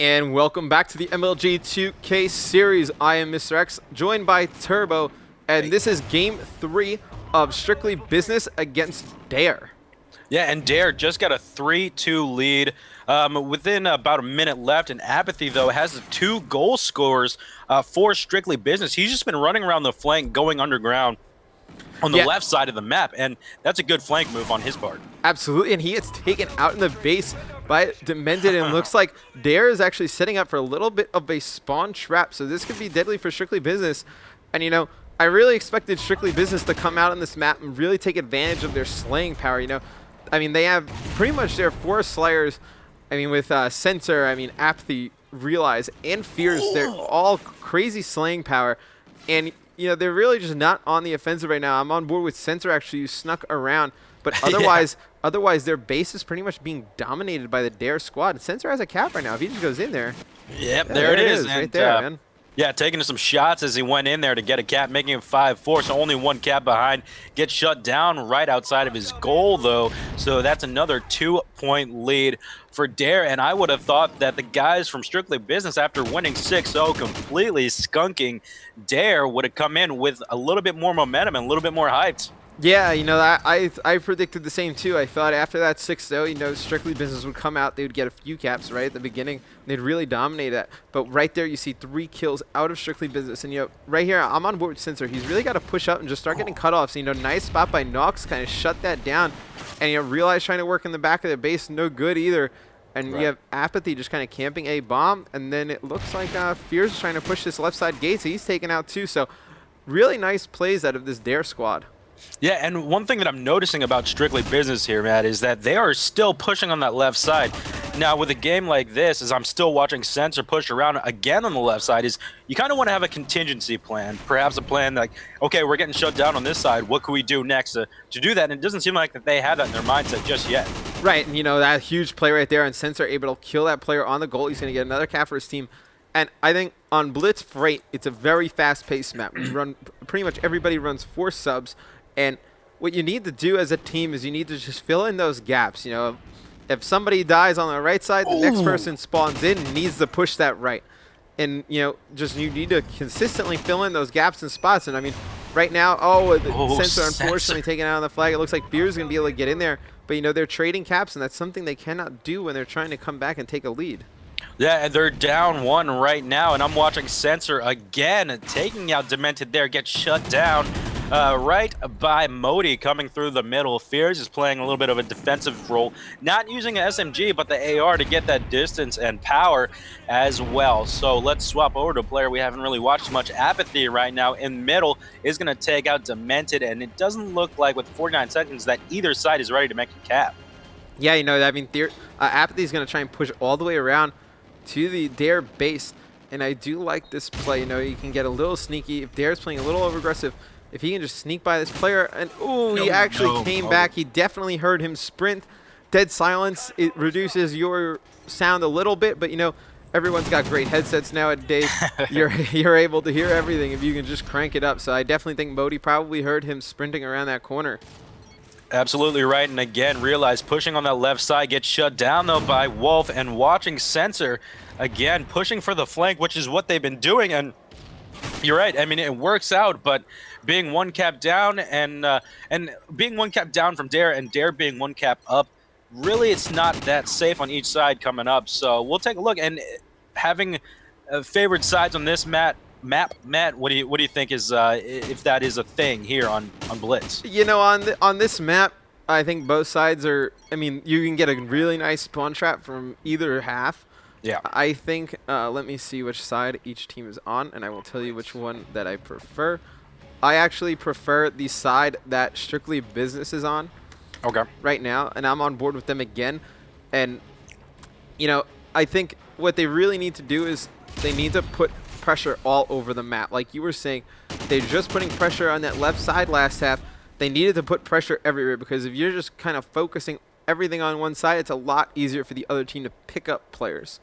And welcome back to the MLG 2K series. I am Mr. X, joined by Turbo, and Hey. this is game 3 of Strictly Business against Dare. Yeah, and Dare just got a 3-2 lead within about a minute left. And Apathy, though, has the 2 goal scorers for Strictly Business. He's just been running around the flank, going underground on the Yeah, left side of the map. And that's a good flank move on his part. absolutely, and he gets taken out in the base by Demented, and looks like Dare is actually setting up for a little bit of a spawn trap, so this could be deadly for Strictly Business. And I really expected Strictly Business to come out on this map and really take advantage of their slaying power. I mean, they have pretty much their 4 Slayers. I mean, with Sensor, Apathy, Realize, and Fears, they're all crazy slaying power. And, they're really just not on the offensive right now. I'm on board with Sensor, actually, who snuck around. But otherwise, Yeah. otherwise, their base is pretty much being dominated by the Dare squad. And Sensor has a cap right now. If he just goes in there, Yep, yeah, there it is. right And there, man. yeah, taking some shots as he went in there to get a cap, making him 5-4. So only 1 cap behind. Gets shut down right outside of his goal, though. So that's another 2-point lead for Dare. And I would have thought that the guys from Strictly Business, after winning 6-0, completely skunking Dare, would have come in with a little bit more momentum and a little bit more hyped. Yeah, I predicted the same too. I thought after that 6-0, Strictly Business would come out. They would get a few caps right at the beginning. They'd really dominate that. But right there, you see 3 kills out of Strictly Business. And right here, I'm on board with Sensor. He's really got to push up and just start getting cutoffs. Nice spot by Nox, kind of shut that down. And Realize trying to work in the back of the base, no good either. And Right. you have Apathy just kind of camping a bomb. And then it looks like Fears is trying to push this left side gate. So he's taken out too. So really nice plays out of this Dare squad. Yeah, and one thing that I'm noticing about Strictly Business here, Matt, is that they are still pushing on that left side. Now, with a game like this, as I'm still watching Sensor push around again on the left side, is you kind of want to have a contingency plan, perhaps a plan like, okay, we're getting shut down on this side. What can we do next to do that? And it doesn't seem like that they have that in their mindset just yet. Right, and that huge play right there, and Sensor able to kill that player on the goal. He's going to get another cap for his team. And I think on Blitz Freight, it's a very fast-paced map. You run pretty much everybody runs 4 subs, and what you need to do as a team is you need to just fill in those gaps. If somebody dies on the right side, the next person spawns in and needs to push that right. And just you need to consistently fill in those gaps and spots. And I mean, right now, Sensor unfortunately taken out on the flag. It looks like Beer's going to be able to get in there, but they're trading caps, and that's something they cannot do when they're trying to come back and take a lead. Yeah, and they're down 1 right now, and I'm watching Sensor again, taking out Demented there, gets shut down right by Modi coming through the middle. Fears is playing a little bit of a defensive role, not using an SMG, but the AR to get that distance and power as well. So let's swap over to a player we haven't really watched much. Apathy right now in middle is going to take out Demented, and it doesn't look like with 49 seconds that either side is ready to make a cap. Yeah, Apathy is going to try and push all the way around to the Dare base, and I do like this play. You can get a little sneaky if Dare's playing a little over-aggressive. If he can just sneak by this player, and he actually came back. He definitely heard him sprint. Dead silence, it reduces your sound a little bit, but everyone's got great headsets nowadays. You're able to hear everything if you can just crank it up. So I definitely think Modi probably heard him sprinting around that corner. Absolutely right, and again, Realize pushing on that left side, gets shut down though by Wolf, and watching Sensor again pushing for the flank, which is what they've been doing. And you're right, I mean, it works out, but being 1 cap down and being 1 cap down from Dare and Dare being 1 cap up, really it's not that safe on each side coming up. So we'll take a look, and having favored sides on this map, Matt, what do you think is if that is a thing here on Blitz? On this map, I think both sides are. I mean, you can get a really nice spawn trap from either half. Yeah. I think. Let me see which side each team is on, and I will tell you which one that I prefer. I actually prefer the side that Strictly Business is on. Okay. Right now, and I'm on board with them again. And I think what they really need to do is they need to put pressure all over the map. Like you were saying, they're just putting pressure on that left side last half. They needed to put pressure everywhere, because if you're just kind of focusing everything on one side, it's a lot easier for the other team to pick up players.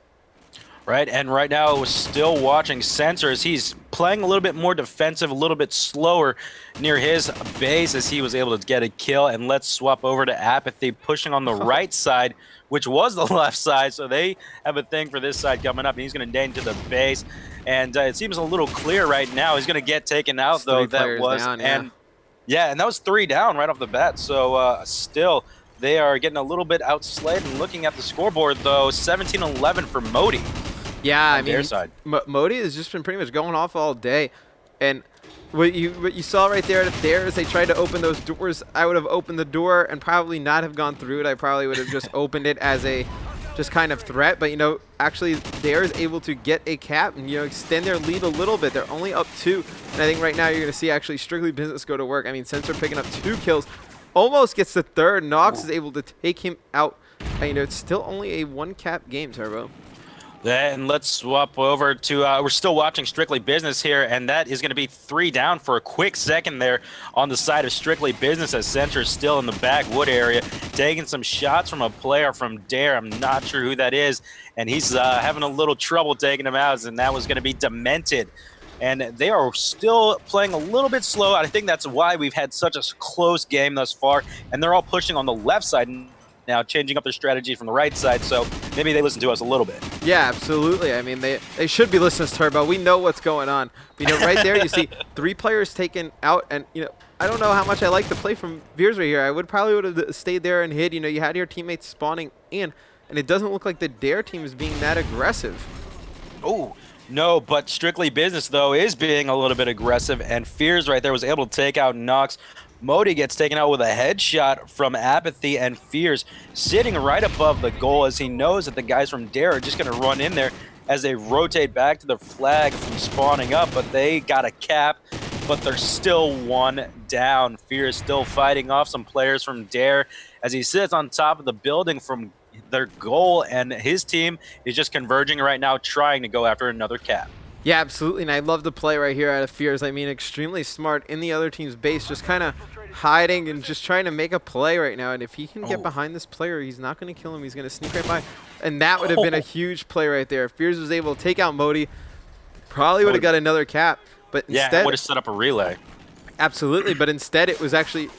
Right, and right now we're still watching Sensor as he's playing a little bit more defensive, a little bit slower near his base as he was able to get a kill. And let's swap over to Apathy, pushing on the right side, which was the left side. So they have a thing for this side coming up, and he's going to nade to the base. And it seems a little clear right now. He's going to get taken out, It's though. three players down, yeah. And yeah, and that was 3 down right off the bat. So still, they are getting a little bit outslayed. And looking at the scoreboard, though, 17-11 for Modi. Yeah, I mean, their side. Modi has just been pretty much going off all day, and what you saw right there at theirs, they tried to open those doors. I would have opened the door and probably not have gone through it. I probably would have just opened it as a just kind of threat, but actually theirs able to get a cap and extend their lead a little bit. They're only up 2, and I think right now you're going to see actually Strictly Business go to work. I mean, Sensor picking up 2 kills, almost gets the 3rd. Nox is able to take him out. And, it's still only a 1 cap game, Turbo. Then let's swap over to, we're still watching Strictly Business here, and that is going to be 3 down for a quick second there on the side of Strictly Business as Sensor is still in the backwood area, taking some shots from a player from Dare. I'm not sure who that is, and he's having a little trouble taking him out, and that was going to be Demented. And they are still playing a little bit slow. I think that's why we've had such a close game thus far, and they're all pushing on the left side now, changing up their strategy from the right side, so maybe they listen to us a little bit. Yeah, absolutely. I mean, they should be listening to Turbo. We know what's going on. Right there you see 3 players taken out, and I don't know how much I like the play from Veers right here. I would have stayed there and hid. You had your teammates spawning in, and it doesn't look like the Dare team is being that aggressive. Oh, no, but Strictly Business, though, is being a little bit aggressive, and Fears right there was able to take out Nox. Modi gets taken out with a headshot from Apathy, and Fears sitting right above the goal as he knows that the guys from Dare are just going to run in there as they rotate back to the flag from spawning up, but they got a cap, but they're still 1 down. Fears still fighting off some players from Dare as he sits on top of the building from their goal, and his team is just converging right now, trying to go after another cap. Yeah, absolutely, and I love the play right here out of Fears. I mean, extremely smart in the other team's base, just kind of hiding and just trying to make a play right now. And if he can get behind this player, he's not going to kill him. He's going to sneak right by. And that would have been a huge play right there. If Fears was able to take out Modi, probably would have got another cap. But instead, yeah, would have set up a relay. Absolutely, but instead it was actually,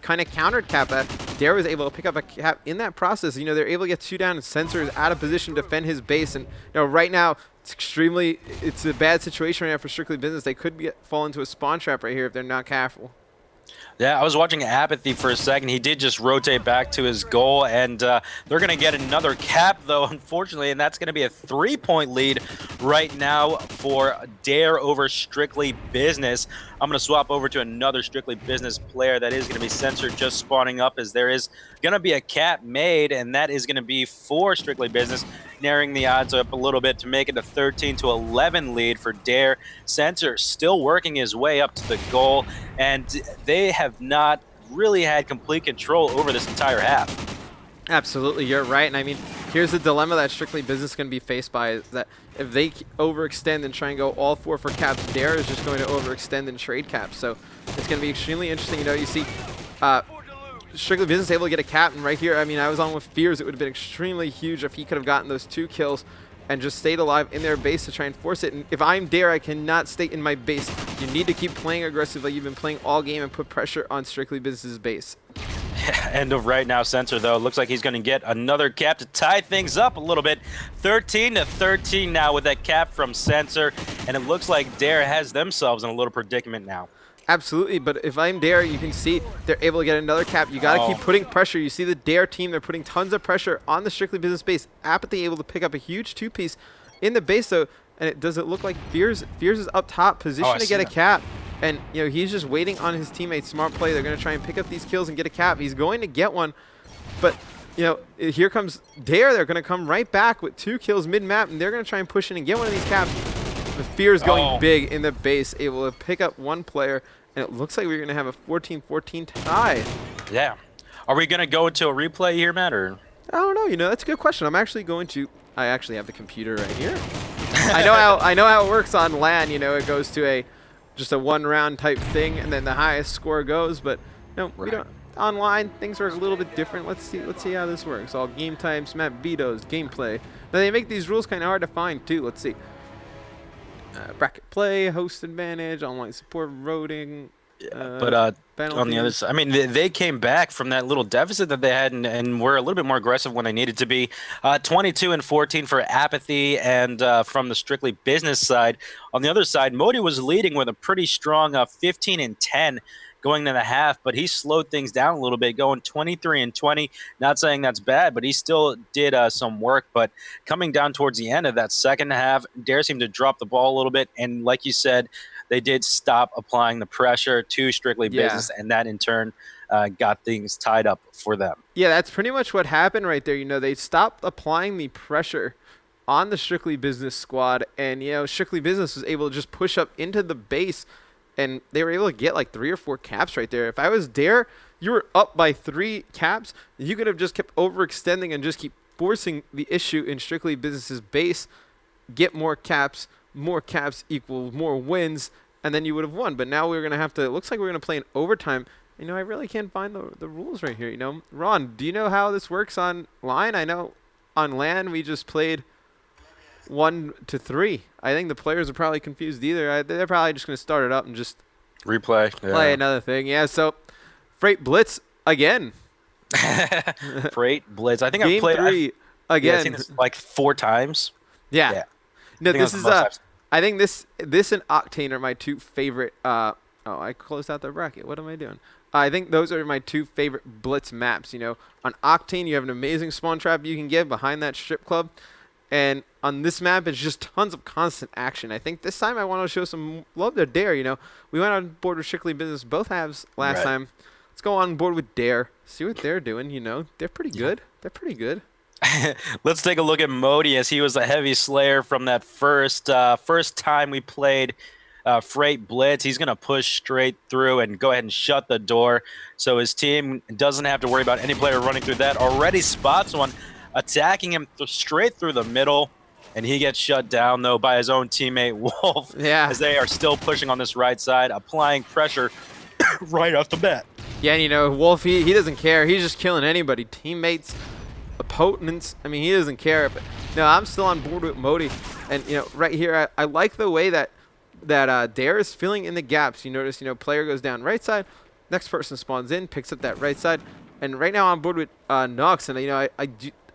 kind of countered cap. Dare was able to pick up a cap in that process. They're able to get 2 down, and Sensor is out of position to defend his base. And, right now, it's a bad situation right now for Strictly Business. They could fall into a spawn trap right here if they're not careful. Yeah, I was watching Apathy for a second. He did just rotate back to his goal, and they're going to get another cap, though, unfortunately, and that's going to be a 3-point lead right now for Dare over Strictly Business. I'm going to swap over to another Strictly Business player. That is going to be Sensor just spawning up, as there is going to be a cap made, and that is going to be for Strictly Business, narrowing the odds up a little bit to make it a 13-11 lead for Dare. Sensor still working his way up to the goal, and they have not really had complete control over this entire half. Absolutely, you're right. And I mean, here's the dilemma that Strictly Business is going to be faced by, is that if they overextend and try and go all 4 for caps, Dare is just going to overextend and trade caps. So it's going to be extremely interesting. You see Strictly Business able to get a cap, and right here, I mean, I was on with Fears. It would have been extremely huge if he could have gotten those 2 kills and just stayed alive in their base to try and force it. And if I'm Dare, I cannot stay in my base. You need to keep playing aggressive like you've been playing all game and put pressure on Strictly Business's base. End of right now, Sensor, though. Looks like he's going to get another cap to tie things up a little bit. 13-13 now with that cap from Sensor, and it looks like Dare has themselves in a little predicament now. Absolutely, but if I'm Dare, you can see they're able to get another cap. You got to keep putting pressure. You see the Dare team, they're putting tons of pressure on the Strictly Business base. Apathy able to pick up a huge 2-piece in the base, though, and it does it look like Fears is up top, positioned to get a cap. And, he's just waiting on his teammates. Smart play. They're going to try and pick up these kills and get a cap. He's going to get one, but, here comes Dare. They're going to come right back with 2 kills mid-map, and they're going to try and push in and get one of these caps. The Fears going big in the base, able to pick up 1 player, and it looks like we're going to have a 14-14 tie. Yeah. Are we going to go into a replay here, Matt, or? I don't know. That's a good question. I actually have the computer right here. I know how it works on LAN. It goes to just a 1-round type thing, and then the highest score goes. But no, we don't. online, things are a little bit different. Let's see how this works. All game types, map vetoes, gameplay. Now they make these rules kind of hard to find too. Let's see. Bracket play, host advantage, online support, voting. But on the other side, I mean, they came back from that little deficit that they had and were a little bit more aggressive when they needed to be. 22 and 14 for Apathy, and from the strictly business side. On the other side, Modi was leading with a pretty strong 15 and 10 going to the half, but he slowed things down a little bit, going 23 and 20. Not saying that's bad, but he still did some work. But coming down towards the end of that second half, Dare seemed to drop the ball a little bit, and like you said, they did stop applying the pressure to strictly business, and that in turn got things tied up for them. Yeah, that's pretty much what happened right there. You know, they stopped applying the pressure on the strictly business squad, and you know, strictly business was able to just push up into the base, and they were able to get like 3 or 4 caps right there. If I was Dare, you were up by 3 caps, you could have just kept overextending and just keep forcing the issue in strictly business's base, get more caps equals more wins, and then you would have won. But now we're going to have to, it looks like we're going to play in overtime. You know, I really can't find the rules right here, you know. Ron, do you know how this works online? I know on LAN we just played 1 to 3. I think the players are probably confused either. They're probably just going to start it up and just replay. Play another thing. Yeah, so Freight Blitz again. Freight Blitz. I think I've played 3 again. Yeah, I've seen this like 4 times. Yeah. No, this is I think this and Octane are my 2 favorite. Oh, I closed out the bracket. What am I doing? I think those are my 2 favorite Blitz maps. You know, on Octane you have an amazing spawn trap you can get behind that strip club, and on this map it's just tons of constant action. I think this time I want to show some love to Dare. You know, we went on board with strictly business both halves last time. Let's go on board with Dare. See what they're doing. You know, they're pretty good. They're pretty good. Let's take a look at Modi, as he was a heavy slayer from that first time we played Freight Blitz. He's going to push straight through and go ahead and shut the door, so his team doesn't have to worry about any player running through that. Already spots one, attacking him straight through the middle, and he gets shut down, though, by his own teammate, Wolf, as they are still pushing on this right side, applying pressure right off the bat. Yeah, and you know, Wolf, he doesn't care. He's just killing anybody. Teammates, opponents, I mean, he doesn't care. But no, I'm still on board with Modi. And, you know, right here, I like the way that Dare is filling in the gaps. You notice, you know, player goes down right side, next person spawns in, picks up that right side. And right now I'm on board with Nox, and, you know, I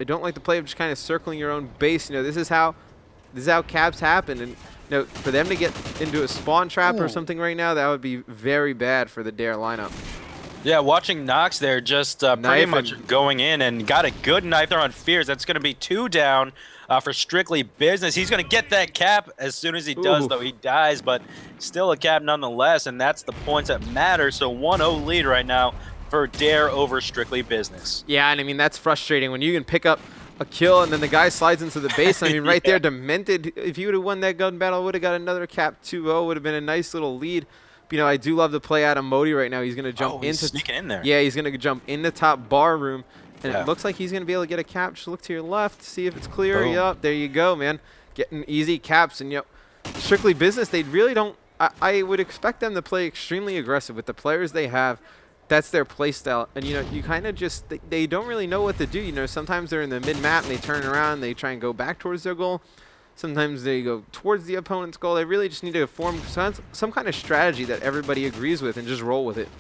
don't like the play of just kind of circling your own base. You know, this is how caps happen. And, you know, for them to get into a spawn trap or something right now, that would be very bad for the Dare lineup. Yeah, watching Nox there just pretty much going in and got a good knife there on Fears. That's going to be 2 down for strictly business. He's going to get that cap as soon as he does, though. He dies, but still a cap nonetheless, and that's the points that matter. So 1-0 lead right now for Dare over strictly business. Yeah, and I mean, that's frustrating when you can pick up a kill and then the guy slides into the base. I mean, right there, Demented, if he would have won that gun battle, would have got another cap 2-0, would have been a nice little lead. You know, I do love the play out of Modi right now. He's going to jump into sneaking in there. Yeah, he's going to jump in the top bar room, and it looks like he's going to be able to get a cap. Just look to your left, see if it's clear. Yep, there you go, man. Getting easy caps, and you know, strictly business. They really don't. I would expect them to play extremely aggressive with the players they have. That's their play style, and you know, you kind of just they don't really know what to do. You know, sometimes they're in the mid map and they turn around, and they try and go back towards their goal. Sometimes they go towards the opponent's goal. They really just need to form some kind of strategy that everybody agrees with and just roll with it.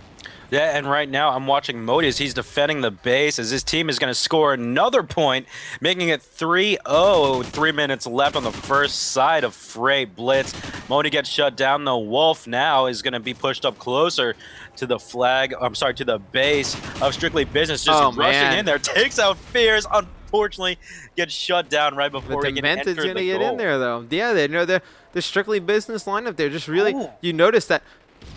Yeah, and right now I'm watching Modi as he's defending the base as his team is going to score another point, making it 3-0. 3 minutes left on the first side of Freight Blitz. Modi gets shut down, though. Wolf now is going to be pushed up closer to the to the base of strictly business. Just rushing in there, takes out Fears. Unfortunately, gets shut down right before he can enter the goal. Gonna get in there, though. Yeah, they know the strictly business lineup there. Just really, you notice that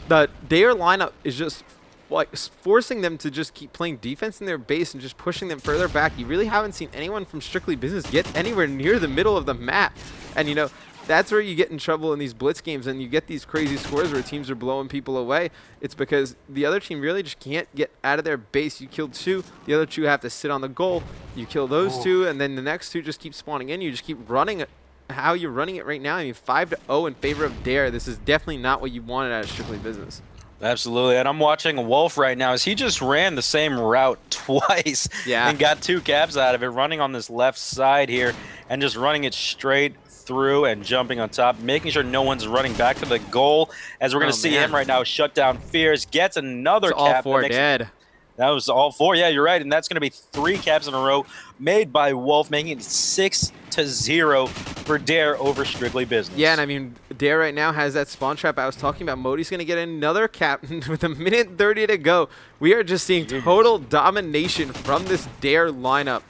the Dare lineup is just like forcing them to just keep playing defense in their base and just pushing them further back. You really haven't seen anyone from strictly business get anywhere near the middle of the map, and you know, that's where you get in trouble in these blitz games, and you get these crazy scores where teams are blowing people away. It's because the other team really just can't get out of their base. You kill 2, the other 2 have to sit on the goal. You kill those 2, and then the next 2 just keep spawning in. You just keep running it how you're running it right now. I mean, 5-0 in favor of Dare. This is definitely not what you wanted out of strictly business. Absolutely, and I'm watching Wolf right now as he just ran the same route twice Yeah. and got 2 caps out of it, running on this left side here and just running it straight through and jumping on top, making sure no one's running back to the goal. As we're going Oh to see him man. right now shut down Fears, gets It's another all cap that 4 makes it. dead. That was all 4. Yeah, you're right, and that's going to be 3 caps in a row made by Wolf, making it 6-0 for Dare over Strictly Business. Yeah, and I mean, Dare right now has that spawn trap I was talking about. Modi's going to get another cap with a minute 30 to go. We are just seeing total domination from this Dare lineup.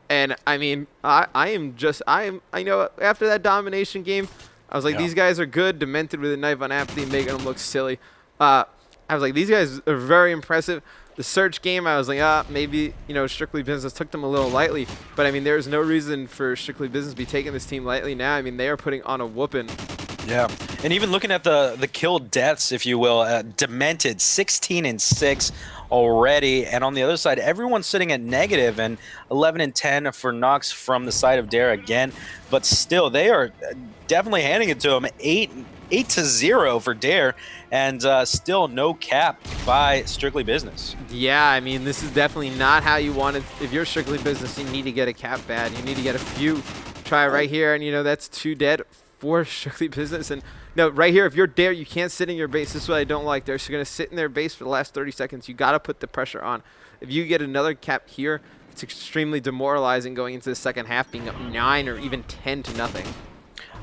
And I mean, I know after that domination game, I was like, these guys are good. Demented with a knife on Apathy, making them look silly. I was like, these guys are very impressive. The search game, I was like, maybe, Strictly Business took them a little lightly. But, I mean, there's no reason for Strictly Business to be taking this team lightly now. I mean, they are putting on a whooping. Yeah, and even looking at the kill deaths, if you will, Demented 16-6 already, and on the other side, everyone's sitting at negative, and 11-10 for Nox from the side of Dare again. But still, they are definitely handing it to him. 8-0 for Dare, and still no cap by Strictly Business. Yeah, I mean, this is definitely not how you want it. If you're Strictly Business, you need to get a cap bad. You need to get a few. Try right here, and, that's 2 dead for Strictly Business. And, right here, if you're Dare, you can't sit in your base. This is what I don't like. They're just going to sit in their base for the last 30 seconds. You got to put the pressure on. If you get another cap here, it's extremely demoralizing going into the second half, being up 9 or even 10-0.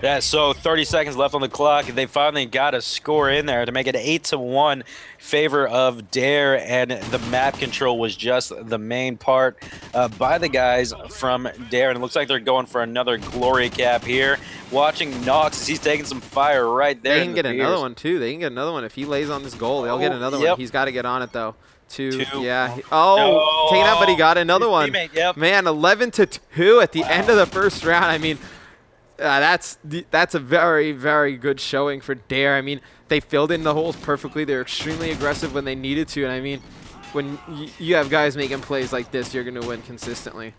Yeah, so 30 seconds left on the clock. They finally got a score in there to make it 8-1 favor of Dare, and the map control was just the main part by the guys from Dare. And it looks like they're going for another glory cap here. Watching Nox as he's taking some fire right there. They can get another one, too. They can get another one. If he lays on this goal, they'll get another one. He's got to get on it, though. Two. Yeah. Taken out, but he got another one. Yep. Man, 11-2 at the end of the first round. I mean, that's a very, very good showing for Dare. I mean, they filled in the holes perfectly. They're extremely aggressive when they needed to. And, I mean, when you have guys making plays like this, you're going to win consistently.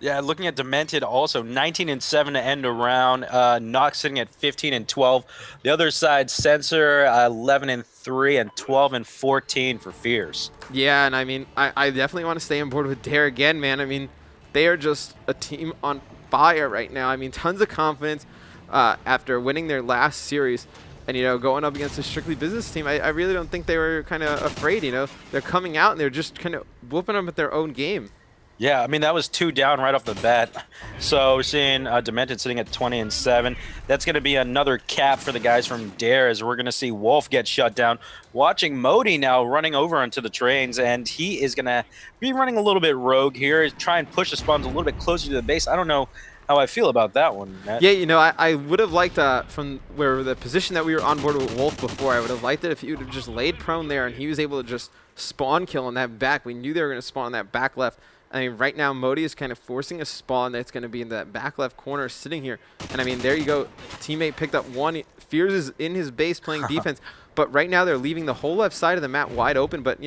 Yeah, looking at Demented also 19-7 to end a round. Nox sitting at 15-12. The other side, Sensor 11-3 and 12-14 for Fears. Yeah, and I mean, I definitely want to stay on board with Dare again, man. I mean, they are just a team on fire right now. I mean, tons of confidence after winning their last series. And, going up against a Strictly Business team, I really don't think they were kind of afraid, They're coming out and they're just kind of whooping them at their own game. Yeah, I mean, that was 2 down right off the bat. So we're seeing Demented sitting at 20-7. That's going to be another cap for the guys from Dare, as we're going to see Wolf get shut down. Watching Modi now running over onto the trains, and he is going to be running a little bit rogue here, try and push the spawns a little bit closer to the base. I don't know how I feel about that one, Matt. Yeah, I would have liked from where the position that we were on board with Wolf before, I would have liked it if he would have just laid prone there and he was able to just spawn kill on that back. We knew they were going to spawn on that back left. I mean, right now, Modi is kind of forcing a spawn that's going to be in that back left corner sitting here. And, I mean, there you go. Teammate picked up one. Fears is in his base playing defense. But right now, they're leaving the whole left side of the map wide open. But,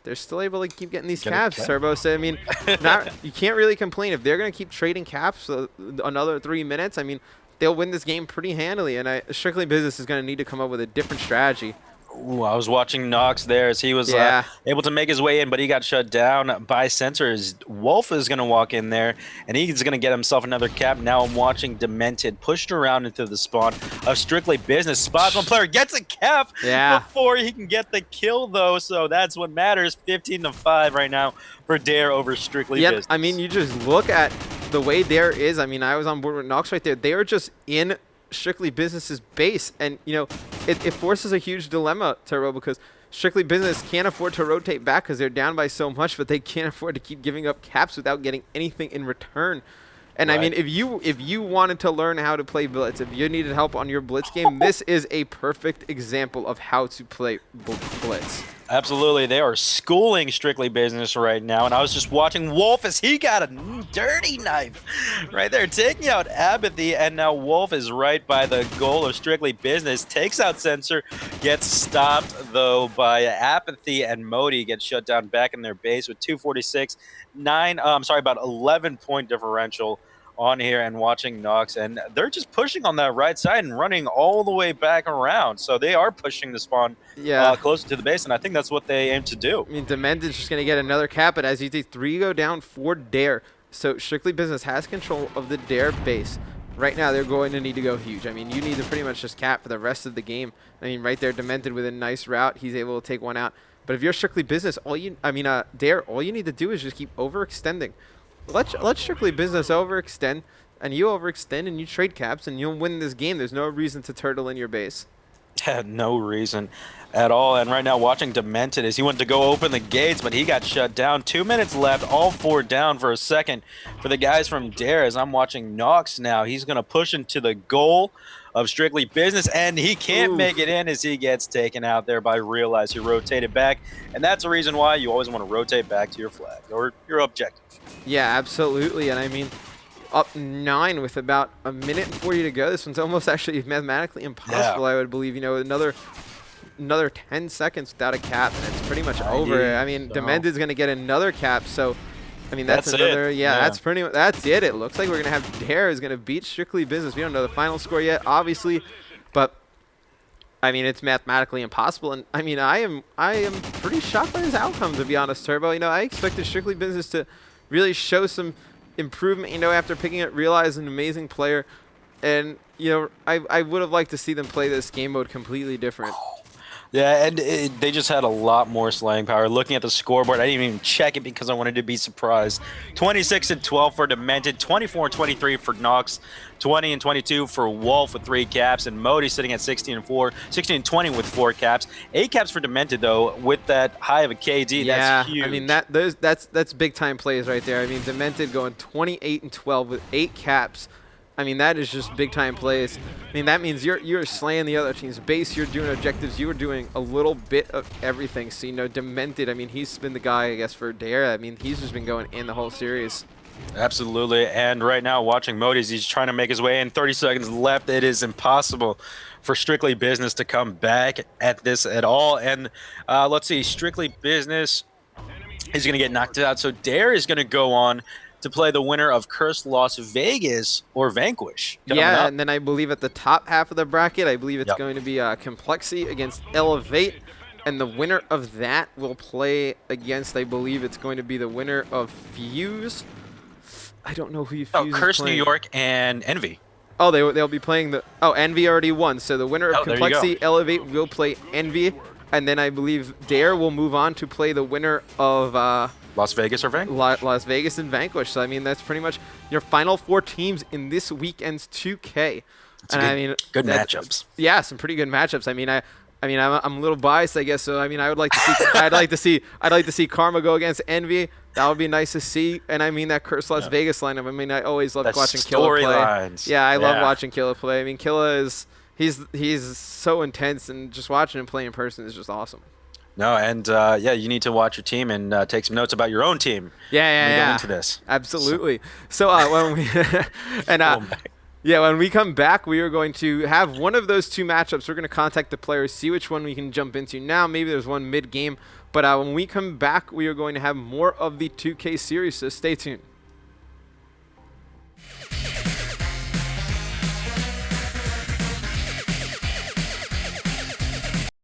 they're still able to keep getting these caps, Turbo. So, I mean, you can't really complain. If they're going to keep trading caps another 3 minutes, I mean, they'll win this game pretty handily. And Strictly Business is going to need to come up with a different strategy. Ooh, I was watching Nox there as he was able to make his way in, but he got shut down by Sensors. Wolf is going to walk in there, and he's going to get himself another cap. Now I'm watching Demented pushed around into the spawn of Strictly Business. Spots one player, gets a cap before he can get the kill, though, so that's what matters. 15-5 right now for Dare over Strictly Business. I mean, you just look at the way Dare is. I mean, I was on board with Nox right there. They are just in Strictly Business's base, and it forces a huge dilemma, Turbo, because Strictly Business can't afford to rotate back because they're down by so much, but they can't afford to keep giving up caps without getting anything in return. And I mean, if you wanted to learn how to play Blitz, if you needed help on your Blitz game, this is a perfect example of how to play Blitz. Absolutely. They are schooling Strictly Business right now. And I was just watching Wolf as he got a dirty knife right there, taking out Apathy. And now Wolf is right by the goal of Strictly Business. Takes out Sensor, gets stopped, though, by Apathy, and Modi gets shut down back in their base with 246. About 11-point differential on here and watching Nox, and they're just pushing on that right side and running all the way back around. So they are pushing the spawn Yeah. closer to the base, and I think that's what they aim to do. I mean, Demented's just going to get another cap, but as you see, 3 go down for Dare. So Strictly Business has control of the Dare base. Right now, they're going to need to go huge. I mean, you need to pretty much just cap for the rest of the game. I mean, right there, Demented with a nice route. He's able to take one out. But if you're Strictly Business, Dare, all you need to do is just keep overextending. Let Strictly Business overextend, and you overextend, and you trade caps, and you'll win this game. There's no reason to turtle in your base. Had no reason at all. And right now watching Demented as he went to go open the gates, but he got shut down. 2 minutes left, all 4 down for a second for the guys from Dare. As I'm watching Nox now, he's going to push into the goal of Strictly Business, and he can't make it in as he gets taken out there by Realize, who rotated back. And that's the reason why you always want to rotate back to your flag or your objective. Yeah, absolutely. And I mean, up 9 with about a minute and 40 to go. This one's almost actually mathematically impossible, I would believe. You know, another 10 seconds without a cap, and it's pretty much over. I mean, Demented's going to get another cap, so I mean that's another. Yeah, that's pretty much it. It looks like we're going to have Dare is going to beat Strictly Business. We don't know the final score yet, obviously, but I mean it's mathematically impossible. And I mean I am pretty shocked by this outcome, to be honest, Turbo. You know, I expected Strictly Business to really show some improvement, you know, after picking up Realize, an amazing player, and you know I would have liked to see them play this game mode completely different. Yeah, and they just had a lot more slaying power. Looking at the scoreboard, I didn't even check it because I wanted to be surprised. 26-12 for Demented, 24-23 for Nox, 20-22 for Wolf with 3 caps, and Modi sitting at 16-4, 16-20 with 4 caps. 8 caps for Demented though, with that high of a KD. Yeah, that's huge. I mean that's big time plays right there. I mean Demented going 28-12 with 8 caps. I mean, that is just big-time plays. I mean, that means you're slaying the other team's base. You're doing objectives. You were doing a little bit of everything. So, you know, Demented, I mean, he's been the guy, I guess, for Dare. I mean, he's just been going in the whole series. Absolutely. And right now, watching Modis, he's trying to make his way in. 30 seconds left. It is impossible for Strictly Business to come back at this at all. And let's see, Strictly Business is going to get knocked out. So Dare is going to go on to play the winner of Cursed Las Vegas or Vanquish. Yeah, and then I believe at the top half of the bracket, I believe it's going to be Complexity against Elevate. And the winner of that will play against, I believe it's going to be the winner of Fuse. I don't know who Fuse is Cursed playing. New York and Envy. Oh, they'll be playing the... Oh, Envy already won. So the winner of Complexity, Elevate, will play Envy. And then I believe Dare will move on to play the winner of... Las Vegas or Vanquish? Las Vegas and Vanquish. So, I mean, that's pretty much your final 4 teams in this weekend's 2K. Good matchups. Yeah, some pretty good matchups. I mean, I'm a little biased, I guess. So, I mean, I would like to see I'd like to see Karma go against Envy. That would be nice to see. And I mean that Cursed Las Vegas lineup. I mean, I always love watching Killa play. Yeah, I love watching Killa play. I mean, Killa is he's so intense, and just watching him play in person is just awesome. No, and yeah, you need to watch your team and take some notes about your own team. Yeah. Go into this. Absolutely. So when we when we come back, we are going to have one of those 2 matchups. We're going to contact the players, see which one we can jump into now. Maybe there's one mid-game, but when we come back, we are going to have more of the 2K series. So stay tuned.